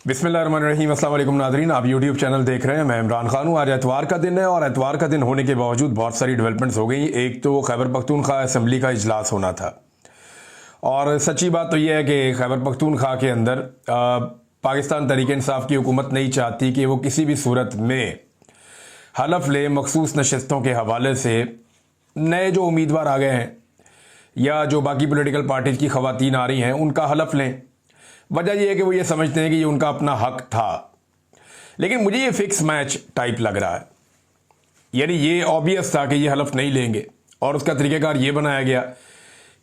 बिस्मिल्लाहिर्रहमानिर्रहीम। अस्सलाम वालेकुम नाज़रीन, आप यूट्यूब चैनल देख रहे हैं। मैं इमरान खान हूँ। आज एतवार का दिन है और एतवार का दिन होने के बावजूद बहुत सारी डेवलपमेंट्स हो गई। एक तो खैबर पख्तूनख्वा असम्बली का इजलास होना था और सच्ची बात तो यह है कि खैबर पख्तूनख्वा के अंदर पाकिस्तान तहरीक इंसाफ की हुकूमत नहीं चाहती कि वो किसी भी सूरत में हलफ ले मखसूस नशस्तों के हवाले से नए जो उम्मीदवार आ गए हैं या जो बाकी पॉलिटिकल पार्टीज़ की ख़वातीन आ रही हैं उनका हलफ लें। वजह यह है कि वो ये समझते हैं कि ये उनका अपना हक था, लेकिन मुझे ये फिक्स मैच टाइप लग रहा है। यानी ये ऑब्वियस था कि ये हलफ नहीं लेंगे और उसका तरीक़ाकार ये बनाया गया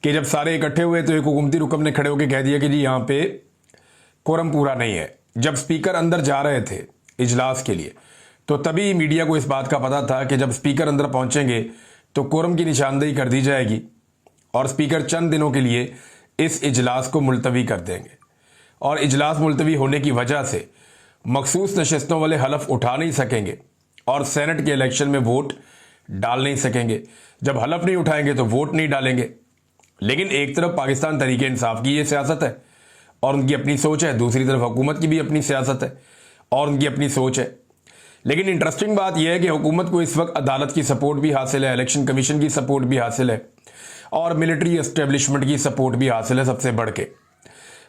कि जब सारे इकट्ठे हुए तो एक हुकूमती रुकन ने खड़े होकर कह दिया कि जी यहाँ पे कोरम पूरा नहीं है। जब स्पीकर अंदर जा रहे थे इजलास के लिए तो तभी मीडिया को इस बात का पता था कि जब स्पीकर अंदर पहुँचेंगे तो कोरम की निशानदेही कर दी जाएगी और स्पीकर चंद दिनों के लिए इस इजलास को मुलतवी कर देंगे। और इजलास मुलतवी होने की वजह से मखसूस नशस्तों वाले हलफ उठा नहीं सकेंगे और सेनेट के इलेक्शन में वोट डाल नहीं सकेंगे। जब हलफ नहीं उठाएंगे तो वोट नहीं डालेंगे। लेकिन एक तरफ पाकिस्तान तहरीक इंसाफ की ये सियासत है और उनकी अपनी सोच है, दूसरी तरफ हुकूमत की भी अपनी सियासत है और उनकी अपनी सोच है। लेकिन इंटरेस्टिंग बात यह है कि हुकूमत को इस वक्त अदालत की सपोर्ट भी हासिल है, इलेक्शन कमीशन की सपोर्ट भी हासिल है और मिलिट्री एस्टेब्लिशमेंट की सपोर्ट भी हासिल है सबसे बढ़ के।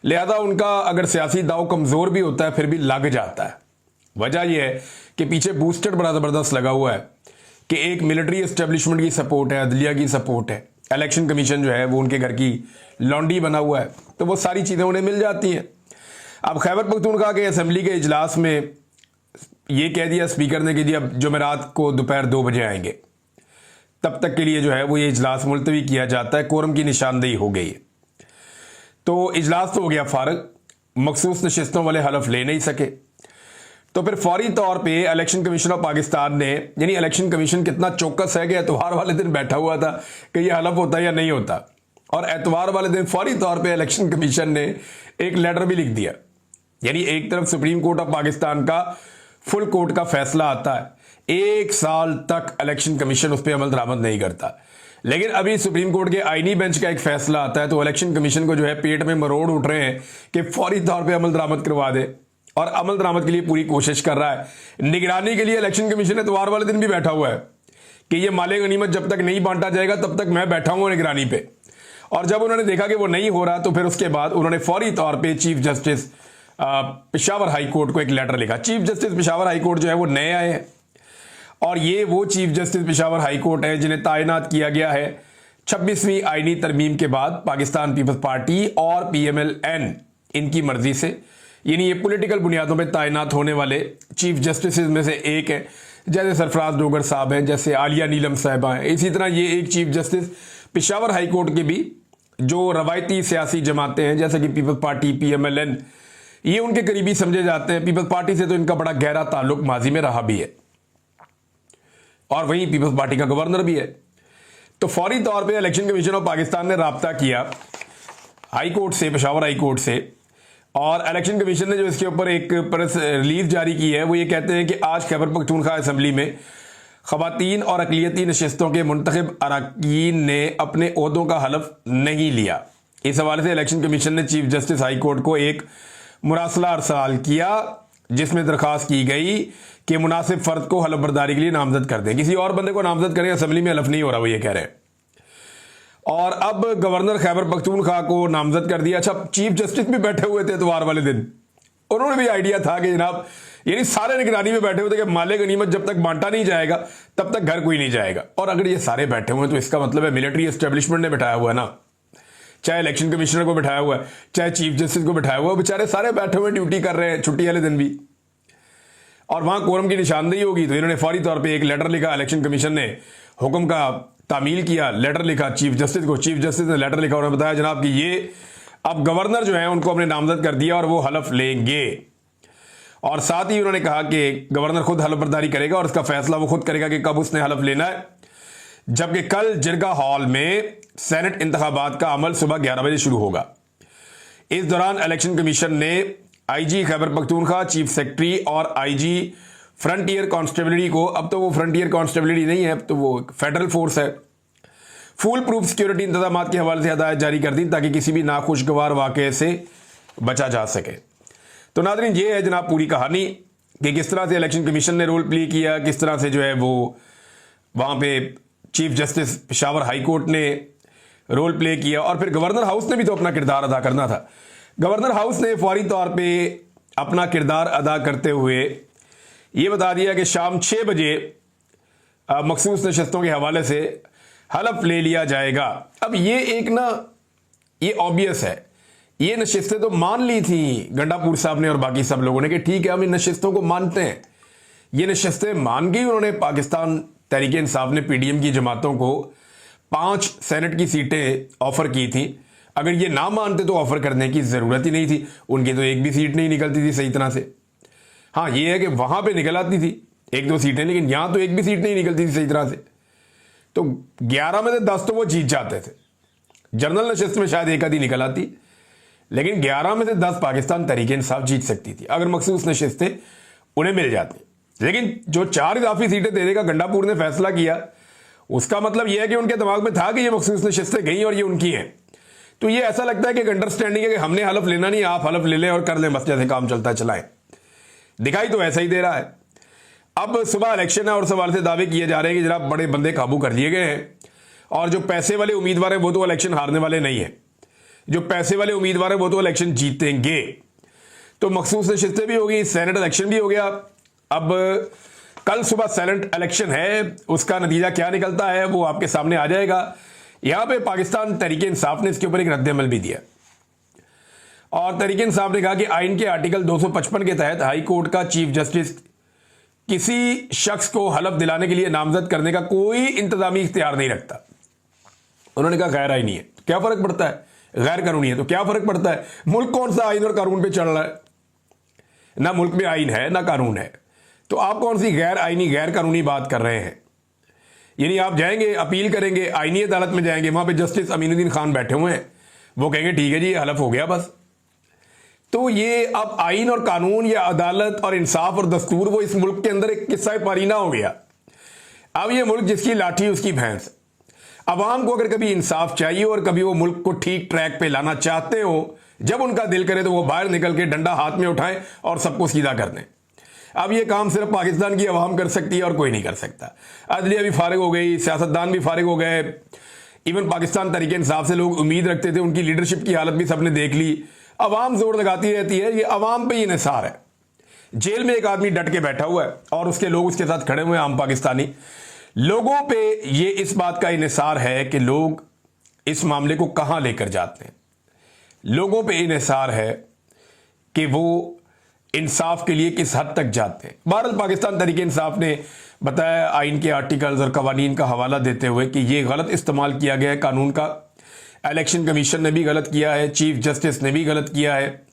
लिहाजा उनका अगर सियासी दाव कमज़ोर भी होता है फिर भी लग जाता है। वजह यह है कि पीछे बूस्टर बड़ा ज़बरदस्त लगा हुआ है कि एक मिलिट्री एस्टेब्लिशमेंट की सपोर्ट है, अदलिया की सपोर्ट है, इलेक्शन कमीशन जो है वो उनके घर की लॉन्डी बना हुआ है, तो वो सारी चीज़ें उन्हें मिल जाती हैं। अब खैबर पख्तूनख्वा के असम्बली के इजलास में ये कह दिया स्पीकर ने कि जी अब जुमेरात को दोपहर 2 बजे आएंगे, तब तक के लिए जो है वो ये इजलास मुलतवी किया जाता है। कोरम की निशानदेही हो गई है तो इजलास तो हो गया फारग, मखसूस नशस्तों वाले हलफ ले नहीं सके। तो फिर फौरी तौर पे इलेक्शन कमीशन ऑफ पाकिस्तान ने, यानी इलेक्शन कमीशन कितना चौकस है कि एतवार वाले दिन बैठा हुआ था कि ये हलफ होता या नहीं होता, और एतवार वाले दिन फौरी तौर पे इलेक्शन कमीशन ने एक लेटर भी लिख दिया। यानी एक तरफ सुप्रीम कोर्ट ऑफ पाकिस्तान का फुल कोर्ट का फैसला आता है, 1 साल तक इलेक्शन कमीशन उस पर अमल दरामद नहीं करता। लेकिन अभी सुप्रीम कोर्ट के आईनी बेंच का एक फैसला आता है तो इलेक्शन कमीशन को जो है पेट में मरोड़ उठ रहे हैं कि फौरी तौर पे अमल दरामद करवा दे और अमल दरामद के लिए पूरी कोशिश कर रहा है। निगरानी के लिए इलेक्शन कमीशन एतवार वाले दिन भी बैठा हुआ है कि ये माले गनीमत जब तक नहीं बांटा जाएगा तब तक मैं बैठा हूं निगरानी पे। और जब उन्होंने देखा कि वो नहीं हो रहा तो फिर उसके बाद उन्होंने फौरी तौर पर chief justice Peshawar high court को एक लेटर लिखा। Chief justice Peshawar high court जो है वो नए आए हैं और ये वो chief justice Peshawar high court है जिन्हें तैनात किया गया है 26वीं आईनी तरमीम के बाद पाकिस्तान पीपल्स पार्टी और PMLN इनकी मर्जी से। यानी ये पॉलिटिकल बुनियादों पे तैनात होने वाले चीफ जस्टिस में से एक है, जैसे सरफराज डोगर साहब हैं, जैसे आलिया नीलम साहिबा हैं। इसी तरह ये एक chief justice Peshawar high court के भी जो रवायती सियासी जमातें हैं जैसे कि पीपल्स पार्टी PMLN, ये उनके करीबी समझे जाते हैं। पीपल्स पार्टी से तो इनका बड़ा गहरा ताल्लुक माजी में रहा भी है और वहीं पीपल्स पार्टी का गवर्नर भी है। तो फौरी तौर पे इलेक्शन कमीशन ऑफ पाकिस्तान ने राब्ता किया हाई कोर्ट से, पेशावर हाई कोर्ट से, और इलेक्शन कमीशन ने जो इसके ऊपर एक प्रेस रिलीज जारी की है वो ये कहते हैं कि आज खैबर पख्तूनख्वा असम्बली में ख़वातीन और अक़लियती नशस्तों के मुंतखब अरकान ने अपने ओहदों का हलफ नहीं लिया। इस हवाले से इलेक्शन कमीशन ने चीफ जस्टिस हाई कोर्ट को एक मुरासला अरसाल किया जिसमें दरख्वास्त की गई कि मुनासिब फर्द को हलफ बर्दारी के लिए नामजद कर दें। किसी और बंदे को नामजद करें, असेंबली में हलफ नहीं हो रहा, वो ये कह रहे हैं। और अब गवर्नर खैबर पख्तूनख्वा को नामजद कर दिया। अच्छा, चीफ जस्टिस भी बैठे हुए थे इतवार वाले दिन, उन्होंने भी आइडिया था कि जनाब, यानी सारे निगरानी में बैठे हुए थे कि माले गनीमत जब तक बांटा नहीं जाएगा तब तक घर कोई नहीं जाएगा। और अगर ये सारे बैठे हुए हैं तो इसका मतलब है मिलिट्री एस्टेब्लिशमेंट ने बैठाया हुआ है ना, चाहे इलेक्शन कमिश्नर को बैठाया हुआ है, चाहे चीफ जस्टिस को बैठाया हुआ है, बेचारे सारे बैठे हुए ड्यूटी कर रहे हैं छुट्टी वाले दिन भी, और वहां कोरम की निशानदेही होगी। तो इन्होंने फौरी तौर पे एक लेटर लिखा, इलेक्शन कमीशन ने हुक्म का तामील किया, लेटर लिखा चीफ जस्टिस को, चीफ जस्टिस ने लेटर लिखा और बताया जनाब कि ये अब गवर्नर जो है उनको अपने नामजद कर दिया और वो हलफ लेंगे। और साथ ही उन्होंने कहा कि गवर्नर खुद हलफ बर्दारी करेगा और इसका फैसला वो खुद करेगा कि कब उसने हलफ लेना है। जबकि कल जिरगा हॉल में सेनेट इंतखाबात का अमल सुबह 11 बजे शुरू होगा। इस दौरान इलेक्शन कमीशन ने IG Khyber Pakhtunkhwa, chief secretary और IG फ्रंटियर कांस्टेबलरी को, अब तो वो फ्रंटियर कांस्टेबलरी नहीं है, अब तो वो फेडरल फोर्स है, फुल प्रूफ सिक्योरिटी इंतजाम के हवाले से हदायत जारी कर दी ताकि किसी भी नाखुशगवार वाक़े से बचा जा सके। तो नाज़रीन, ये है जनाब पूरी कहानी कि किस तरह से इलेक्शन कमीशन ने रोल प्ले किया, किस तरह से जो है वो वहाँ पे chief justice Peshawar high court ने रोल प्ले किया, और फिर गवर्नर हाउस ने भी तो अपना किरदार अदा करना था। गवर्नर हाउस ने फौरी तौर पे अपना किरदार अदा करते हुए ये बता दिया कि शाम 6 बजे मखसूस नशस्तों के हवाले से हलफ ले लिया जाएगा। अब ये एक ना, ये ऑब्वियस है, ये नशिस्तें तो मान ली थी गंडापुर साहब ने और बाकी सब लोगों ने कि ठीक है हम इन नशिस्तों को मानते हैं। ये नशिस्तें मान गई उन्होंने। पाकिस्तान तहरीक इंसाफ ने पीडीएम की जमातों को 5 सेनेट की सीटें ऑफर की थी। अगर ये ना मानते तो ऑफर करने की जरूरत ही नहीं थी, उनकी तो एक भी सीट नहीं निकलती थी सही तरह से। हाँ, ये है कि वहां पे निकल आती थी 1-2 सीटें, लेकिन यहां तो एक भी सीट नहीं निकलती थी सही तरह से। तो 11 में से 10 तो वो जीत जाते थे। जनरल नशिस्त में शायद एक आधी निकल आती, लेकिन 11 में से 10 पाकिस्तान तहरीक इंसाफ जीत सकती थी अगर मखसूस नशिस्तें उन्हें मिल जाती। लेकिन जो 4 इजाफी सीटें देने का गंडापुर ने फैसला किया, उसका मतलब यह है कि उनके दिमाग में था कि ये मखसूस नशिस्तें गई और ये उनकी हैं। तो ये ऐसा लगता है कि एक अंडरस्टैंडिंग है कि हमने हलफ लेना नहीं, आप हलफ ले लें और कर लें, बस जैसे काम चलता है चलाएं। दिखाई तो ऐसा ही दे रहा है। अब सुबह इलेक्शन है और सवाल से दावे किए जा रहे हैं कि जनाब बड़े बंदे काबू कर लिए गए हैं, और जो पैसे वाले उम्मीदवार हैं वो तो इलेक्शन हारने वाले नहीं है। जो पैसे वाले उम्मीदवार हैं वो तो इलेक्शन जीतेंगे। तो मखसूस नशिस्तें भी होगी, सेनेट इलेक्शन भी हो गया। अब कल सुबह सेनेट इलेक्शन है, उसका नतीजा क्या निकलता है वो आपके सामने आ जाएगा। यहां पे पाकिस्तान तहरीक इंसाफ ने इसके ऊपर एक रद्द-ए-अमल भी दिया, और तहरीक इंसाफ ने कहा कि आइन के आर्टिकल 255 के तहत हाई कोर्ट का चीफ जस्टिस किसी शख्स को हलफ दिलाने के लिए नामजद करने का कोई इंतजामी इख्तियार नहीं रखता। उन्होंने कहा गैर आईनी है, क्या फर्क पड़ता है, गैर कानूनी है तो क्या फर्क पड़ता है, मुल्क कौन सा आइन और कानून पे चल रहा है, ना मुल्क में आइन है ना कानून है, तो आप कौन सी गैर आईनी गैर कानूनी बात कर रहे हैं। यानी आप जाएंगे अपील करेंगे, आईनी अदालत में जाएंगे, वहां पे जस्टिस अमीनुद्दीन खान बैठे हुए हैं, वो कहेंगे ठीक है जी ये हलफ हो गया बस। तो ये अब आइन और कानून या अदालत और इंसाफ और दस्तूर वो इस मुल्क के अंदर एक किस्सा पारीना हो गया। अब ये मुल्क जिसकी लाठी उसकी भैंस। अवाम को अगर कभी इंसाफ चाहिए और कभी वो मुल्क को ठीक ट्रैक पे लाना चाहते हो, जब उनका दिल करे तो वो बाहर निकल के डंडा हाथ में उठाएं और सबको सीधा कर दें। अब ये काम सिर्फ पाकिस्तान की अवाम कर सकती है और कोई नहीं कर सकता। अदलिया भी फारिग हो गई, सियासतदान भी फारिग हो गए, इवन पाकिस्तान तहरीक इंसाफ से लोग उम्मीद रखते थे, उनकी लीडरशिप की हालत भी सबने देख ली। अवाम जोर लगाती रहती है, ये अवाम पे ही निसार है। जेल में एक आदमी डट के बैठा हुआ है और उसके लोग उसके साथ खड़े हुए हैं, आम पाकिस्तानी लोगों पे ये इस बात का इन्हिसार है कि लोग इस मामले को कहां लेकर जाते हैं। लोगों पे इन्हिसार है कि वो इंसाफ के लिए किस हद तक जाते हैं। बहरहाल पाकिस्तान तहरीक इंसाफ ने बताया आइन के आर्टिकल्स और कवानीन का हवाला देते हुए कि ये गलत इस्तेमाल किया गया है कानून का। इलेक्शन कमीशन ने भी गलत किया है, चीफ जस्टिस ने भी गलत किया है।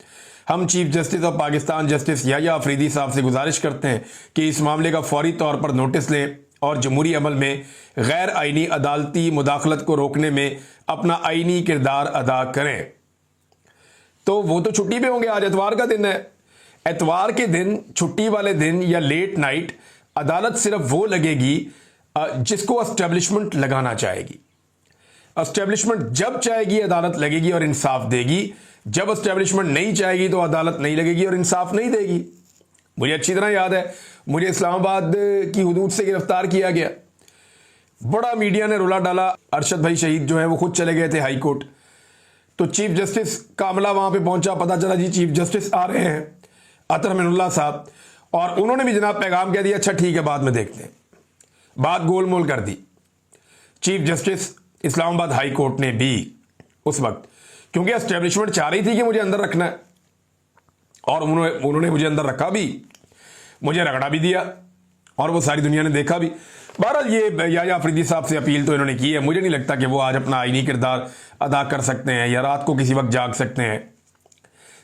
हम chief justice of Pakistan justice Yahya Afridi साहब से गुजारिश करते हैं कि इस मामले का फौरी तौर पर नोटिस लें और जमहूरी अमल में गैर आइनी अदालती मुदाखलत को रोकने में अपना आइनी किरदार अदा करें। तो वो तो छुट्टी पे होंगे, आज एतवार का दिन है। एतवार के दिन, छुट्टी वाले दिन या लेट नाइट अदालत सिर्फ वो लगेगी जिसको एस्टेब्लिशमेंट लगाना चाहेगी। एस्टेब्लिशमेंट जब चाहेगी अदालत लगेगी और इंसाफ देगी, जब एस्टेब्लिशमेंट नहीं चाहेगी तो अदालत नहीं लगेगी और इंसाफ नहीं देगी। मुझे अच्छी तरह याद है, मुझे इस्लामाबाद की हुदूद से गिरफ्तार किया गया, बड़ा मीडिया ने रोला डाला। अरशद भाई शहीद जो है वो खुद चले गए थे हाई कोर्ट, तो चीफ जस्टिस का अमला वहां पे पहुंचा, पता चला जी चीफ जस्टिस आ रहे हैं अतर मिनुल्लाह साहब, और उन्होंने भी जनाब पैगाम कह दिया अच्छा ठीक है बाद में देखते हैं। बात गोलमोल कर दी। Chief justice Islamabad high court ने भी उस वक्त, क्योंकि एस्टेब्लिशमेंट चाह रही थी कि मुझे अंदर रखना है, और उन्होंने मुझे अंदर रखा भी, मुझे रगड़ा भी दिया, और वो सारी दुनिया ने देखा भी। बहरहाल ये याह्या अफरीदी साहब से अपील तो इन्होंने की है। मुझे नहीं लगता कि वो आज अपना आईनी किरदार अदा कर सकते हैं या रात को किसी वक्त जाग सकते हैं।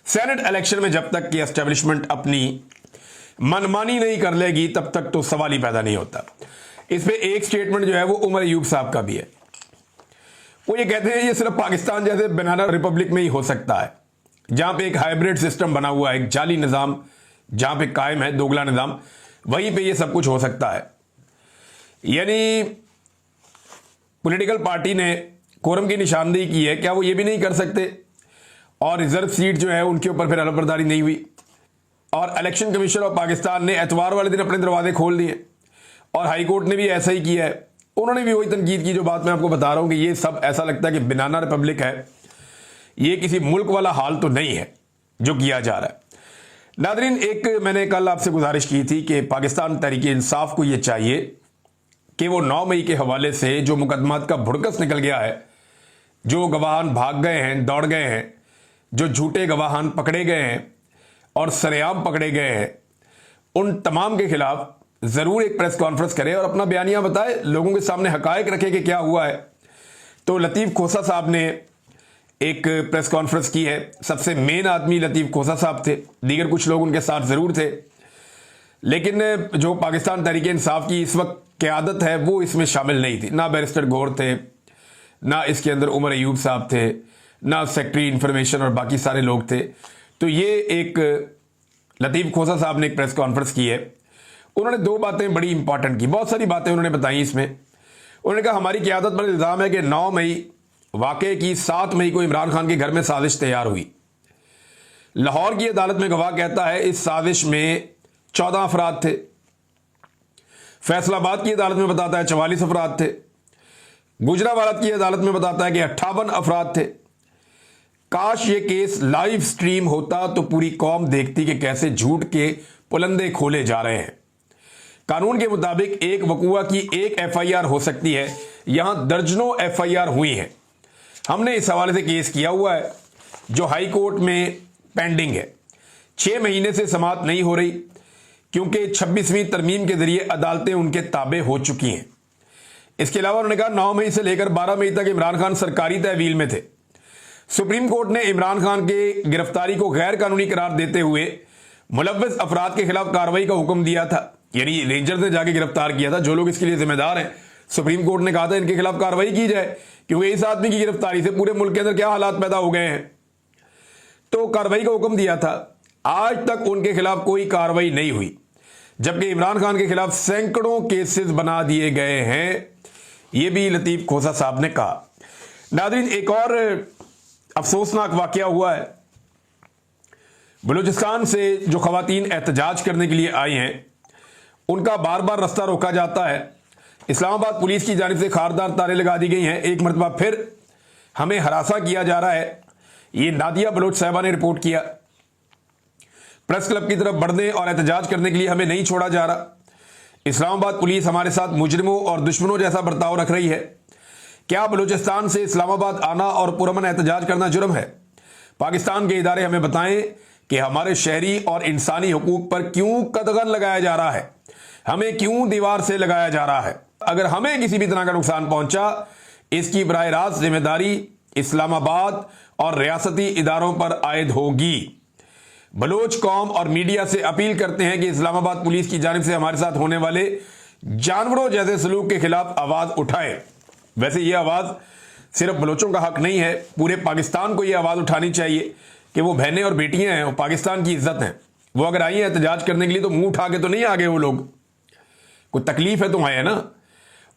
सेनेट इलेक्शन में जब तक कि एस्टेब्लिशमेंट अपनी मनमानी नहीं कर लेगी तब तक तो सवाल ही पैदा नहीं होता। इस पे एक स्टेटमेंट जो है वो उमर अयूब साहब का भी है। वो ये कहते हैं ये सिर्फ पाकिस्तान जैसे बनाना रिपब्लिक में ही हो सकता है, जहां पे एक हाइब्रिड सिस्टम बना हुआ है, एक जाली निज़ाम जहां पे कायम है, दोगला निज़ाम, वहीं पे ये सब कुछ हो सकता है। यानी पॉलिटिकल पार्टी ने कोरम की निशानदेही की है, क्या वो ये भी नहीं कर सकते? और रिजर्व सीट जो है उनके ऊपर फिर अलबरदारी नहीं हुई। और इलेक्शन कमीशन ऑफ पाकिस्तान ने एतवार वाले दिन अपने दरवाजे खोल दिए और हाई कोर्ट ने भी ऐसा ही किया है। उन्होंने भी वही तनकीद की जो बात मैं आपको बता रहा हूं कि ये सब ऐसा लगता है कि बनाना रिपब्लिक है, ये किसी मुल्क वाला हाल तो नहीं है जो किया जा रहा है। नादरीन, एक मैंने कल आपसे गुजारिश की थी कि पाकिस्तान तहरीक इंसाफ को ये चाहिए कि वो 9 मई के हवाले से जो मुकदमात का भुड़कस निकल गया है, जो गवाहान भाग गए हैं, दौड़ गए हैं, जो झूठे गवाहान पकड़े गए हैं और सरेआम पकड़े गए हैं, उन तमाम के खिलाफ ज़रूर एक प्रेस कॉन्फ्रेंस करे और अपना बयानिया बताए, लोगों के सामने हकायक रखे कि क्या हुआ है। तो लतीफ़ खोसा साहब ने एक प्रेस कॉन्फ्रेंस की है। सबसे मेन आदमी लतीफ़ खोसा साहब थे, दीगर कुछ लोग उनके साथ ज़रूर थे, लेकिन जो पाकिस्तान तहरीक इंसाफ की इस वक्त क़यादत है वो इसमें शामिल नहीं थी। ना बैरिस्टर गौर थे, ना इसके अंदर उमर अयूब साहब थे, ना सेक्रेटरी इंफॉर्मेशन और बाकी सारे लोग थे। तो ये एक लतीफ़ खोसा साहब ने एक प्रेस कॉन्फ्रेंस की है। उन्होंने 2 बातें बड़ी इंपॉर्टेंट की, बहुत सारी बातें उन्होंने बताई इसमें। उन्होंने कहा हमारी क़यादत पर इल्ज़ाम है कि 9 मई वाक़े की 7 मई को इमरान खान के घर में साजिश तैयार हुई। लाहौर की अदालत में गवाह कहता है इस साजिश में 14 अफराद थे। फैसलाबाद की अदालत में बताता है 44 अफराद थे। गुजरावाला की अदालत में बताता है कि 58 अफराद थे। काश ये केस लाइव स्ट्रीम होता तो पूरी कौम देखती कि कैसे झूठ के पुलंदे खोले जा रहे हैं। कानून के मुताबिक एक वकुआ की एक FIR हो सकती है, यहां दर्जनों FIR हुई हैं। हमने इस हवाले से केस किया हुआ है जो हाई कोर्ट में पेंडिंग है। 6 महीने से समाअत नहीं हो रही क्योंकि 26वीं तरमीम के जरिए अदालतें उनके ताबे हो चुकी हैं। इसके अलावा उन्होंने कहा 9 मई से लेकर 12 मई तक इमरान खान सरकारी तहवील में थे। सुप्रीम कोर्ट ने इमरान खान के गिरफ्तारी को गैर कानूनी करार देते हुए मुलव्वस अफराद के खिलाफ कार्रवाई का हुक्म दिया था। यानी रेंजर ने जाके गिरफ्तार किया था, जो लोग इसके लिए जिम्मेदार हैं। सुप्रीम कोर्ट ने कहा था इनके खिलाफ कार्रवाई की जाए क्योंकि इस आदमी की गिरफ्तारी से पूरे मुल्क के अंदर क्या हालात पैदा हो गए हैं। तो कार्रवाई का हुक्म दिया था। आज तक उनके खिलाफ कोई कार्रवाई नहीं हुई, जबकि इमरान खान के खिलाफ सैकड़ों केसेस बना दिए गए हैं। यह भी लतीफ़ खोसा साहब ने कहा। नाज़रीन, एक और अफसोसनाक वाकया हुआ है। बलूचिस्तान से जो खवातीन एहतजाज करने के लिए आई हैं उनका बार बार रास्ता रोका जाता है। इस्लामाबाद पुलिस की जानिब से खारदार तारे लगा दी गई हैं। एक मरतबा फिर हमें हरासा किया जा रहा है। ये नादिया बलोच साहबा ने रिपोर्ट किया। प्रेस क्लब की तरफ बढ़ने और एहतजाज करने के लिए हमें नहीं छोड़ा जा रहा। इस्लामाबाद पुलिस हमारे साथ मुजरिमों और दुश्मनों जैसा बर्ताव रख रही है। क्या बलूचिस्तान से इस्लामाबाद आना और पुरअमन एहतजाज करना जुर्म है? पाकिस्तान के इदारे हमें बताएं कि हमारे शहरी और इंसानी हुकूक पर क्यों कदगन लगाया जा रहा है, हमें क्यों दीवार से लगाया जा रहा है। अगर हमें किसी भी तरह का नुकसान पहुंचा, इसकी बराह रास्त जिम्मेदारी इस्लामाबाद और रियासती इदारों पर आयद होगी। बलोच कौम और मीडिया से अपील करते हैं कि इस्लामाबाद पुलिस की जानिब से हमारे साथ होने वाले जानवरों जैसे सलूक के खिलाफ आवाज उठाएं। वैसे यह आवाज सिर्फ बलोचों का हक नहीं है, पूरे पाकिस्तान को यह आवाज उठानी चाहिए कि वो बहनें और बेटियां हैं, वो पाकिस्तान की इज्जत हैं। वो अगर आई हैं एहतजाज करने के लिए तो मुंह उठा के तो नहीं आ गए। वो लोग कोई तकलीफ है तो आए ना।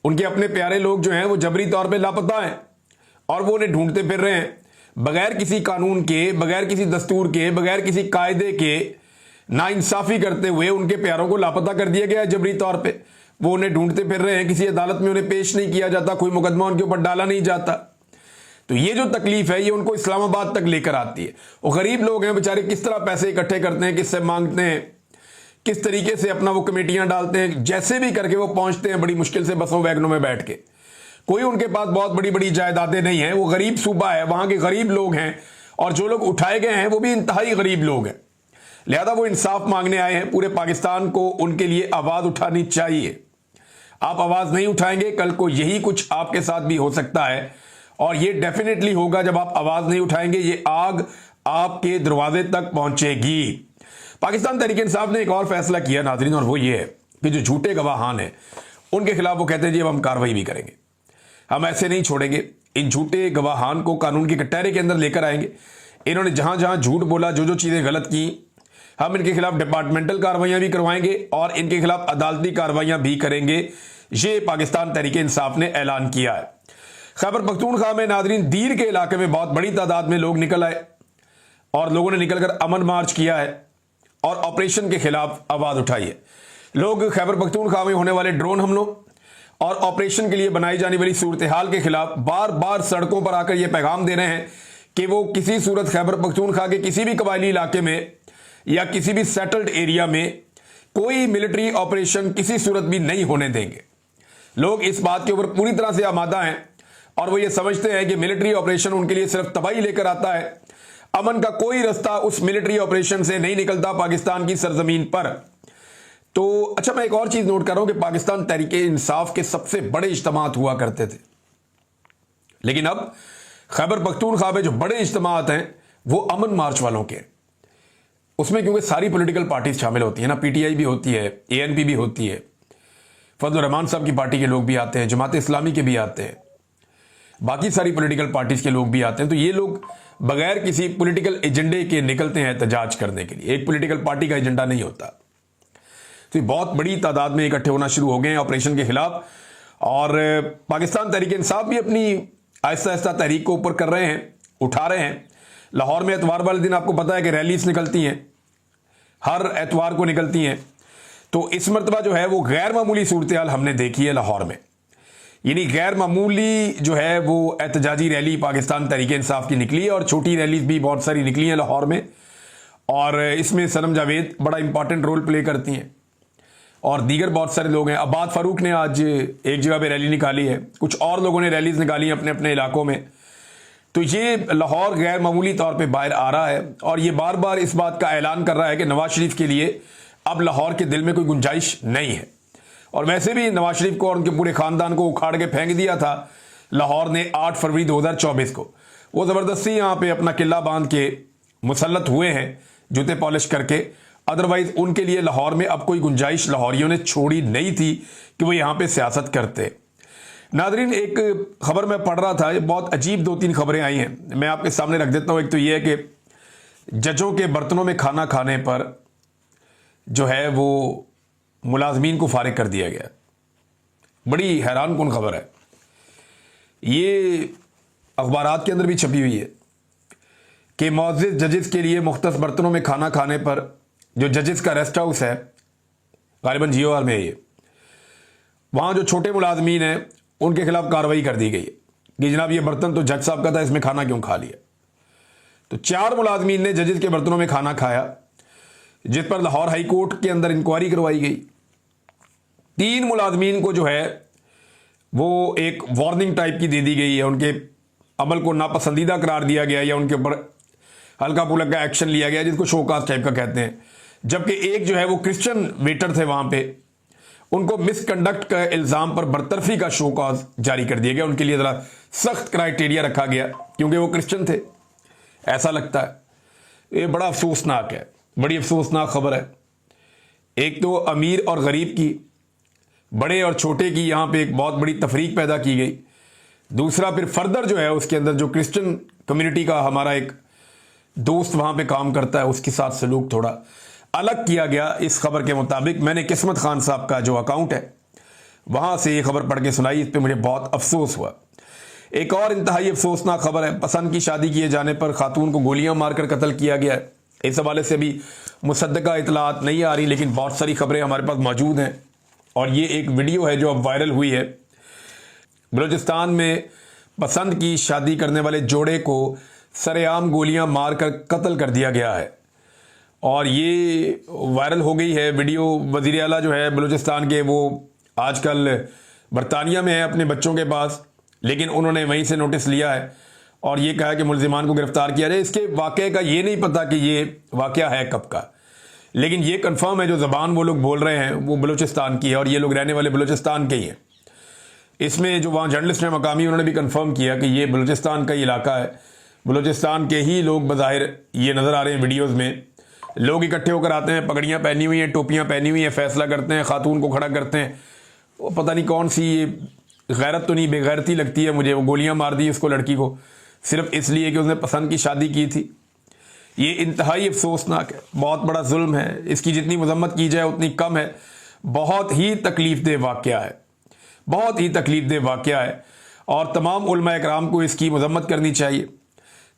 उनके अपने प्यारे लोग जो हैं वो जबरी तौर पे लापता हैं और वो उन्हें ढूंढते फिर रहे हैं बगैर किसी कानून के, बगैर किसी दस्तूर के, बगैर किसी कायदे के। नाइंसाफी करते हुए उनके प्यारों को लापता कर दिया गया है जबरी तौर पे। वो उन्हें ढूंढते फिर रहे हैं, किसी अदालत में उन्हें पेश नहीं किया जाता, कोई मुकदमा उनके ऊपर डाला नहीं जाता। तो ये जो तकलीफ है ये उनको इस्लामाबाद तक लेकर आती है। वो गरीब लोग हैं बेचारे, किस तरह पैसे इकट्ठे करते हैं, किससे मांगते हैं, किस तरीके से अपना वो कमेटियां डालते हैं, जैसे भी करके वो पहुंचते हैं बड़ी मुश्किल से बसों वैगनों में बैठ के। कोई उनके पास बहुत बड़ी बड़ी जायदादें नहीं है। वो गरीब सूबा है, वहां के गरीब लोग हैं और जो लोग उठाए गए हैं वो भी इंतहाई गरीब लोग हैं। लिहाजा वो इंसाफ मांगने आए हैं। पूरे पाकिस्तान को उनके लिए आवाज उठानी चाहिए। आप आवाज नहीं उठाएंगे, कल को यही कुछ आपके साथ भी हो सकता है और ये डेफिनेटली होगा। जब आप आवाज नहीं उठाएंगे ये आग आपके दरवाजे तक पहुंचेगी। पाकिस्तान तहरीक इंसाफ ने एक और फैसला किया नाज़रीन, और वो ये है कि जो झूठे गवाहान हैं उनके खिलाफ वो कहते हैं जी अब हम कार्रवाई भी करेंगे, हम ऐसे नहीं छोड़ेंगे। इन झूठे गवाहान को कानून के कटहरे के अंदर लेकर आएंगे। इन्होंने जहां जहां झूठ बोला, जो जो चीजें गलत की, हम इनके खिलाफ डिपार्टमेंटल कार्रवाइयां भी करवाएंगे और इनके खिलाफ अदालती कार्रवाइयां भी करेंगे। ये पाकिस्तान तहरीक इंसाफ ने ऐलान किया है। खैबर पख्तूनख्वा में नाज़रीन दीर के इलाके में बहुत बड़ी तादाद में लोग निकल आए और लोगों ने निकलकर अमन मार्च किया है और ऑपरेशन के खिलाफ आवाज उठाई है। लोग खैबर पख्तूनख्वा में होने वाले ड्रोन हमलों और ऑपरेशन के लिए बनाई जाने वाली सूरत हाल के खिलाफ बार बार सड़कों पर आकर यह पैगाम दे रहे हैं कि वो किसी सूरत खैबर पख्तूनख्वा के किसी भी कबायली इलाके में या किसी भी सेटल्ड एरिया में कोई मिलिट्री ऑपरेशन किसी सूरत भी नहीं होने देंगे। लोग इस बात के ऊपर पूरी तरह से आमादा हैं और वो ये समझते हैं कि मिलिट्री ऑपरेशन उनके लिए सिर्फ तबाही लेकर आता है। अमन का कोई रास्ता उस मिलिट्री ऑपरेशन से नहीं निकलता पाकिस्तान की सरजमीन पर। तो अच्छा, मैं एक और चीज नोट कर रहा हूं कि पाकिस्तान तहरीक इंसाफ के सबसे बड़े इज्तिमात हुआ करते थे, लेकिन अब खैबर पख्तूनख्वा में जो बड़े इज्तिमात हैं वो अमन मार्च वालों के, उसमें क्योंकि सारी पॉलिटिकल पार्टीज शामिल होती है ना, पीटीआई भी होती है, एएनपी भी होती है, फजलुर रहमान साहब की पार्टी के लोग भी आते हैं, जमात इस्लामी के भी आते हैं, बाकी सारी पॉलिटिकल पार्टीज के लोग भी आते हैं। तो ये लोग बगैर किसी पॉलिटिकल एजेंडे के निकलते हैं एहतजाज करने के लिए। एक पॉलिटिकल पार्टी का एजेंडा नहीं होता। तो ये बहुत बड़ी तादाद में इकट्ठे होना शुरू हो गए हैं ऑपरेशन के खिलाफ, और पाकिस्तान तहरीक इंसाफ भी अपनी आहिस्ता आहिस्ता तहरीक को ऊपर कर रहे हैं, उठा रहे हैं। लाहौर में एतवार वाले दिन आपको पता है कि रैलीज निकलती हैं, हर एतवार को निकलती हैं। तो इस मरतबा जो है वो गैर मामूली सूरत हाल हमने देखी है लाहौर में, यानी गैर मामूली जो है वो एहतजाजी रैली पाकिस्तान तहरीक इंसाफ की निकली है, और छोटी रैलीज भी बहुत सारी निकली हैं लाहौर में, और इसमें सनम जावेद बड़ा इंपॉर्टेंट रोल प्ले करती हैं और दीगर बहुत सारे लोग हैं। अब्बाद फारूक ने आज एक जगह पे रैली निकाली है, कुछ और लोगों ने रैलीज निकाली हैं अपने अपने इलाकों में। तो ये लाहौर गैर मामूली तौर पे बाहर आ रहा है, और ये बार बार इस बात का ऐलान कर रहा है कि नवाज शरीफ के लिए अब लाहौर के दिल में कोई गुंजाइश नहीं है। और वैसे भी नवाज शरीफ को और उनके पूरे खानदान को उखाड़ के फेंक दिया था लाहौर ने 8 फरवरी 2024 को। वो ज़बरदस्ती यहाँ पे अपना किला बांध के मुसल्लत हुए हैं जूते पॉलिश करके, अदरवाइज उनके लिए लाहौर में अब कोई गुंजाइश लाहौरियों ने छोड़ी नहीं थी कि वो यहाँ पे सियासत करते। नादरीन, एक खबर मैं पढ़ रहा था, ये बहुत अजीब 2-3 खबरें आई हैं, मैं आपके सामने रख देता हूँ। एक तो ये है कि जजों के बर्तनों में खाना खाने पर जो है वो मुलाजमीन को फारिग कर दिया गया। बड़ी हैरान कुन खबर है, ये अखबारात के अंदर भी छपी हुई है कि मुअज़्ज़िज़ जजेस के लिए मुख्तस बर्तनों में खाना खाने पर, जो जजेस का रेस्ट हाउस है गालिबन जीओआर में है ये, वहाँ जो छोटे मुलाजमीन हैं उनके खिलाफ कार्रवाई कर दी गई है कि जनाब ये बर्तन तो जज साहब का था, इसमें खाना क्यों खा लिया। तो 4 मुलाजमीन ने जजेस के बर्तनों में खाना खाया, जिस पर लाहौर हाई कोर्ट के अंदर इंक्वायरी करवाई गई। 3 मुलाजमीन को जो है वो एक वार्निंग टाइप की दे दी गई है, उनके अमल को नापसंदीदा करार दिया गया या उनके ऊपर हल्का फुल्का का एक्शन लिया गया, जिसको शोकाज टाइप का कहते हैं। जबकि एक जो है वो क्रिश्चियन वेटर थे वहां पे, उनको मिसकंडक्ट का इल्ज़ाम पर बरतरफी का शोकाज जारी कर दिया गया। उनके लिए ज़रा सख्त क्राइटेरिया रखा गया क्योंकि वो क्रिश्चियन थे, ऐसा लगता है। ये बड़ा अफसोसनाक है, बड़ी अफसोसनाक खबर है। एक तो अमीर और गरीब की, बड़े और छोटे की यहाँ पे एक बहुत बड़ी तफरीक पैदा की गई। दूसरा फिर फर्दर जो है उसके अंदर जो क्रिश्चियन कम्युनिटी का हमारा एक दोस्त वहाँ पे काम करता है, उसके साथ सलूक थोड़ा अलग किया गया। इस खबर के मुताबिक मैंने किस्मत खान साहब का जो अकाउंट है वहाँ से ये खबर पढ़ के सुनाई, इस पर मुझे बहुत अफसोस हुआ। एक और इंतहाई अफसोसनाक खबर है, पसंद की शादी किए जाने पर खातून को गोलियां मारकर कत्ल किया गया है। इस हवाले से भी मुसद्दका इतलात नहीं आ रही, लेकिन बहुत सारी खबरें हमारे पास मौजूद हैं, और ये एक वीडियो है जो अब वायरल हुई है। बलूचिस्तान में पसंद की शादी करने वाले जोड़े को सरेआम गोलियां मारकर कत्ल कर दिया गया है, और ये वायरल हो गई है वीडियो। वज़ीर आला जो है बलूचिस्तान के, वो आजकल बरतानिया में है अपने बच्चों के पास, लेकिन उन्होंने वहीं से नोटिस लिया है और ये कहा कि मुल्जिमान को गिरफ्तार किया जाए। इसके वाक़े का ये नहीं पता कि ये वाक़या है कब का, लेकिन ये कंफर्म है जो ज़बान वो लोग बोल रहे हैं वो बलूचिस्तान की है, और ये लोग रहने वाले बलूचिस्तान के ही हैं। इसमें जो वहाँ जर्नलिस्ट हैं मकामी, उन्होंने भी कंफर्म किया कि ये बलूचिस्तान का इलाका है, बलूचिस्तान के ही लोग बज़ाहिर ये नज़र आ रहे हैं वीडियोज़ में। लोग इकट्ठे होकर आते हैं, पगड़ियाँ पहनी हुई हैं, टोपियाँ पहनी हुई हैं, फैसला करते हैं, खातून को खड़ा करते हैं। वो पता नहीं कौन सी, ये गैरत तो नहीं, बेगैरती लगती है मुझे। वो गोलियां मार दी उसको, लड़की को, सिर्फ इसलिए कि उसने पसंद की शादी की थी। ये इंतहाई अफसोसनाक है, बहुत बड़ा जुल्म है। इसकी जितनी मजम्मत की जाए उतनी कम है। बहुत ही तकलीफदेह वाक़या है, बहुत ही तकलीफदेह वाक़या है, और तमाम उलमा इकराम को इसकी मजम्मत करनी चाहिए।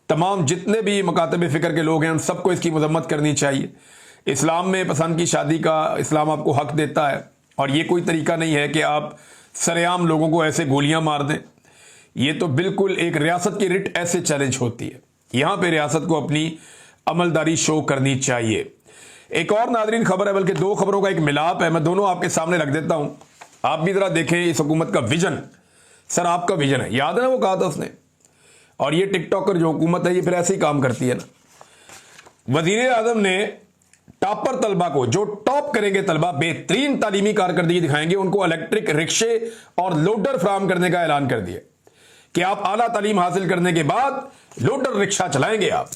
तमाम जितने भी मकातब फ़िक्र के लोग हैं उन सबको इसकी मजम्मत करनी चाहिए। इस्लाम में पसंद की शादी का इस्लाम आपको हक देता है, और ये कोई तरीका नहीं है कि आप सरेआम लोगों को ऐसे गोलियां मार दें। ये तो बिल्कुल एक रियासत की रिट ऐसे चैलेंज होती है। यहां पे रियासत को अपनी अमलदारी शो करनी चाहिए। एक और नादरीन खबर है, बल्कि दो खबरों का एक मिलाप है, मैं दोनों आपके सामने रख देता हूं, आप भी जरा देखें इस हुकूमत का विजन। सर आपका विजन है, याद है ना वो कहा था उसने। और ये टिकटॉकर जो हुकूमत है ये फिर ऐसे ही काम करती है ना। वजीर आजम ने टॉपर तलबा को, जो टॉप करेंगे तलबा, बेहतरीन तालीमी कारकर्दगी दिखाएंगे, उनको इलेक्ट्रिक रिक्शे और लोडर फराहम करने का ऐलान कर दिया कि आप आला तालीम हासिल करने के बाद लोडर रिक्शा चलाएंगे। आप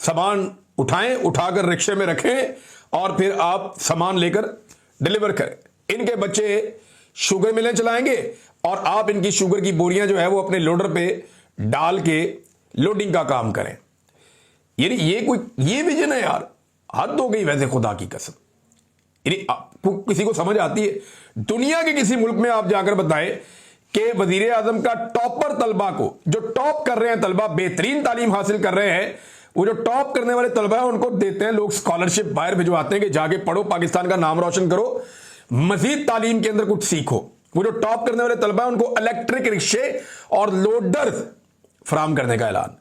सामान उठाएं, उठाकर रिक्शे में रखें और फिर आप सामान लेकर डिलीवर करें। इनके बच्चे शुगर मिलें चलाएंगे और आप इनकी शुगर की बोरियां जो है वो अपने लोडर पे डाल के लोडिंग का काम करें। यानी ये विजन है यार, हद हो गई वैसे खुदा की कसम। यानी आपको किसी को समझ आती है? दुनिया के किसी मुल्क में आप जाकर बताएं कि वजीर आजम का टॉपर तलबा को, जो टॉप कर रहे हैं तलबा, बेहतरीन तालीम हासिल कर रहे हैं, वो जो टॉप करने वाले तलबा है उनको देते हैं लोग स्कॉलरशिप, बाहर भिजवाते हैं कि जाके पढ़ो, पाकिस्तान का नाम रोशन करो, मजीद तालीम के अंदर कुछ सीखो। वो जो टॉप करने वाले तलबा है उनको इलेक्ट्रिक रिक्शे और लोडर फराम करने का ऐलान,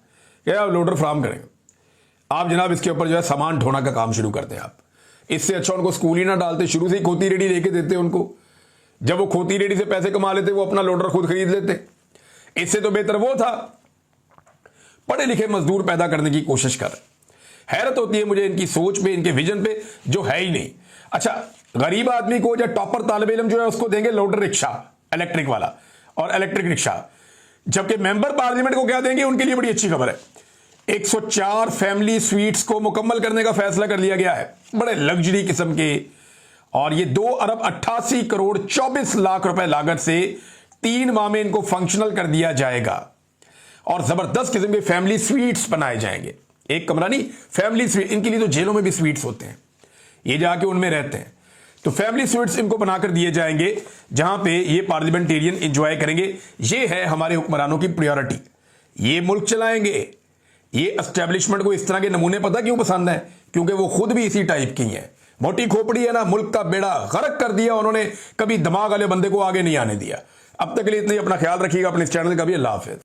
क्या लोडर फराम करेंगे आप जनाब। इसके ऊपर जो है सामान ढोना का काम शुरू करते हैं आप। इससे अच्छा उनको स्कूल ही ना डालते, शुरू से ही खोती रेडी लेके देते उनको। जब वो खोती रेडी से पैसे कमा लेते वो अपना लोडर खुद खरीद लेते। इससे तो बेहतर वो था पढ़े लिखे मजदूर पैदा करने की कोशिश कर। हैरत होती है मुझे इनकी सोच पे, इनके विजन पे, जो है ही नहीं। अच्छा, गरीब आदमी को, या टॉपर तालिब इल्म जो है उसको देंगे लोडर रिक्शा इलेक्ट्रिक वाला और इलेक्ट्रिक रिक्शा, जबकि मेंबर पार्लियामेंट को क्या देंगे? उनके लिए बड़ी अच्छी खबर है, 104 फैमिली स्वीट्स को मुकम्मल करने का फैसला कर लिया गया है, बड़े लग्जरी किस्म के। और ये 2 अरब 88 करोड़ 24 लाख रुपए लागत से 3 माह में इनको फंक्शनल कर दिया जाएगा और जबरदस्त किस्म के फैमिली स्वीट्स बनाए जाएंगे। एक कमरा नहीं, फैमिली स्वीट। इनके लिए तो जेलों में भी स्वीट्स होते हैं, ये जाके उनमें रहते हैं, तो फैमिली स्वीट्स इनको बनाकर दिए जाएंगे जहां पे ये पार्लियामेंटेरियन एंजॉय करेंगे। ये है हमारे हुक्मरानों की प्रायोरिटी, ये मुल्क चलाएंगे। ये एस्टेब्लिशमेंट को इस तरह के नमूने पता क्यों पसंद है? क्योंकि वो खुद भी इसी टाइप की हैं। मोटी खोपड़ी है ना, मुल्क का बेड़ा गर्क कर दिया उन्होंने, कभी दिमाग वाले बंदे को आगे नहीं आने दिया। अब तक के लिए इतना ही, अपना ख्याल रखिएगा, अपने इस चैनल का भी। अल्लाह हाफिज़।